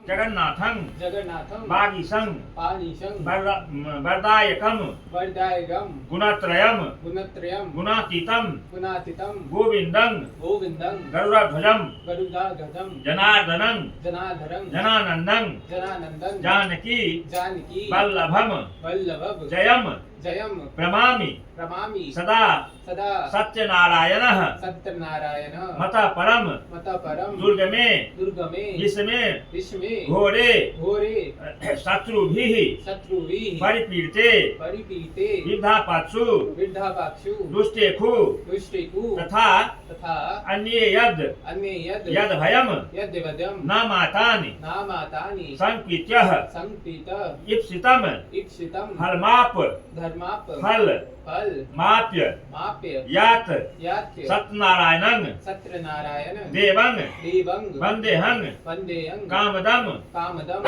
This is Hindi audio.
जगन्नाथं जगन्नाथं वागीशं पानीशं वरदायकं वरदायकं गुणत्रयं गुणत्रयं गुणातीतं गुणातीतं गोविन्दं गोविन्दं गरुडध्वजं गरुडाध्वजं जनार्दनं जनार्दनं जनानन्दं जनानन्दं जानकी जानकी वल्लभं वल्लभ जयं जयं प्रणमामि प्रणमामि सदा सदा सत्यनारायणः सत्यनारायण मतः परं मतः परं दुर्गमे दुर्गमे विस्मे विस्मे घोरे घोरे शत्रुभिः शत्रुभिः परिपीडिते परिपीडिते विद्धापात्सु विद्धापाक्षु दुष्टेषु दुष्टेषु तथा तथा अन्ये यद् अन्ये यद् भयं यद्वदं न मातानि नामातानि संकीत्यः संकीत ईप्सितं ईप्सितं फलमाप धर्माप फल फल माप्य माप्य यात यात्य सत्यनारायणं सत्यनारायण देवं देवं वन्देहं वन्देयं कामदं कामदं